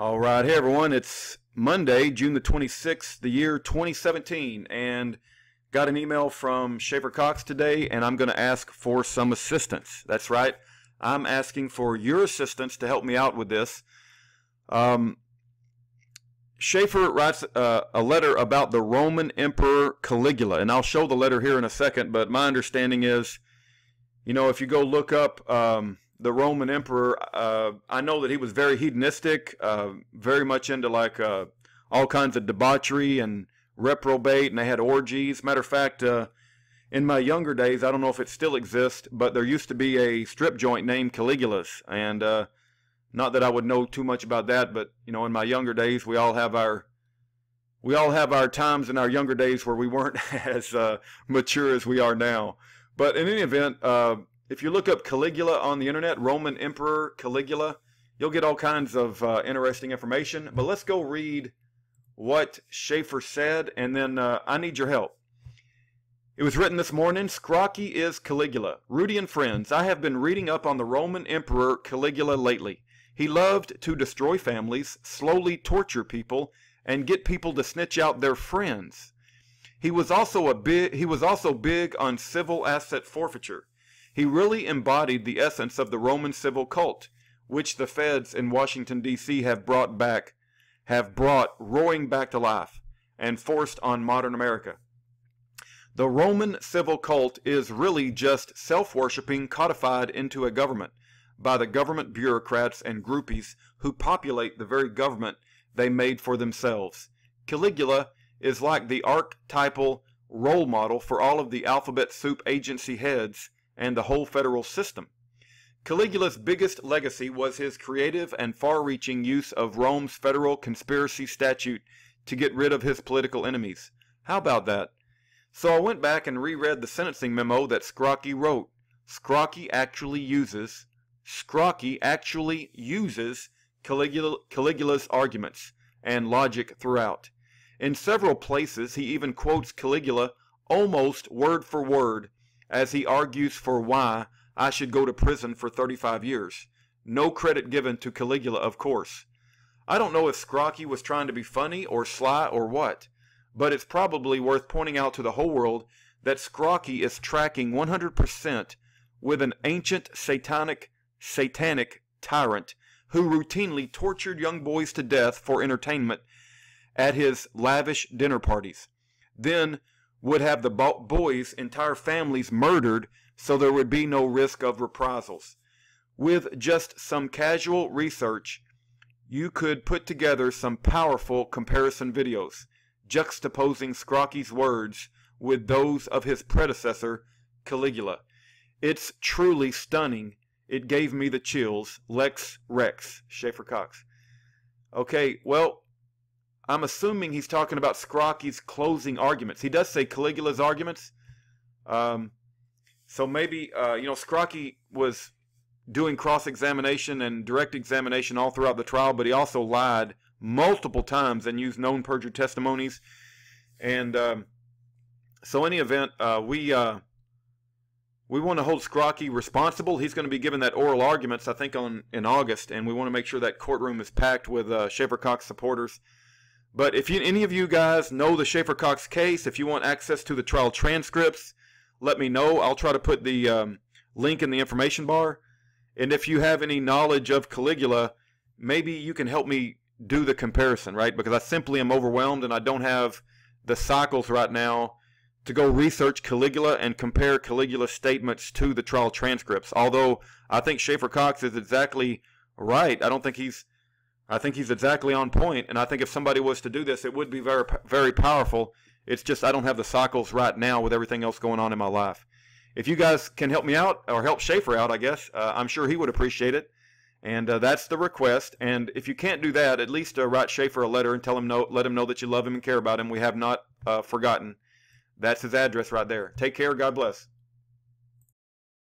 All right, hey everyone, it's Monday, June the 26th, the year 2017, and got an email from Schaeffer Cox today, and I'm going to ask for some assistance. That's right, I'm asking for your assistance to help me out with this. Schaeffer writes a letter about the Roman Emperor Caligula, and I'll show the letter here in a second, but my understanding is, if you go look up the Roman emperor, I know that he was very hedonistic, very much into all kinds of debauchery and reprobate, and they had orgies. Matter of fact, in my younger days, I don't know if it still exists, but there used to be a strip joint named Caligula's, and not that I would know too much about that, but in my younger days, we all have our times in our younger days where we weren't as mature as we are now. But in any event, if you look up Caligula on the internet, Roman Emperor Caligula, you'll get all kinds of interesting information. But let's go read what Schaeffer said, and then I need your help. It was written this morning, Skrocki is Caligula. Rudy and friends, I have been reading up on the Roman Emperor Caligula lately. He loved to destroy families, slowly torture people, and get people to snitch out their friends. He was also big on civil asset forfeiture. He really embodied the essence of the Roman civil cult, which the feds in Washington, D.C. have brought roaring back to life and forced on modern America. The Roman civil cult is really just self-worshipping codified into a government by the government bureaucrats and groupies who populate the very government they made for themselves. Caligula is like the archetypal role model for all of the alphabet soup agency heads and the whole federal system. Caligula's biggest legacy was his creative and far-reaching use of Rome's federal conspiracy statute to get rid of his political enemies. How about that? So I went back and reread the sentencing memo that Skrocki wrote. Skrocki actually uses Caligula's arguments and logic throughout. In several places, he even quotes Caligula almost word for word as he argues for why I should go to prison for 35 years. No credit given to Caligula, of course. I don't know if Skrocki was trying to be funny or sly or what, but it's probably worth pointing out to the whole world that Skrocki is tracking 100% with an ancient satanic tyrant who routinely tortured young boys to death for entertainment at his lavish dinner parties, then would have the boys' entire families murdered so there would be no risk of reprisals. With just some casual research, you could put together some powerful comparison videos, juxtaposing Skrocki's words with those of his predecessor, Caligula. It's truly stunning. It gave me the chills. Lex Rex, Schaeffer Cox. Okay, well, I'm assuming he's talking about Skrocki's closing arguments. He does say Caligula's arguments. So maybe, Skrocki was doing cross-examination and direct examination all throughout the trial, but he also lied multiple times and used known perjured testimonies. And so in any event, we want to hold Skrocki responsible. He's going to be giving that oral arguments, I think, in August, and we want to make sure that courtroom is packed with Schaeffer Cox supporters. But if any of you guys know the Schaeffer Cox case, if you want access to the trial transcripts, let me know. I'll try to put the link in the information bar. And if you have any knowledge of Caligula, maybe you can help me do the comparison, right? Because I simply am overwhelmed and I don't have the cycles right now to go research Caligula and compare Caligula's statements to the trial transcripts. Although I think Schaeffer Cox is exactly right. I think he's exactly on point, and I think if somebody was to do this, it would be very, very powerful. It's just I don't have the cycles right now with everything else going on in my life. If you guys can help me out, or help Schaeffer out, I guess, I'm sure he would appreciate it. And that's the request. And if you can't do that, at least write Schaeffer a letter and let him know that you love him and care about him. We have not forgotten. That's his address right there. Take care. God bless.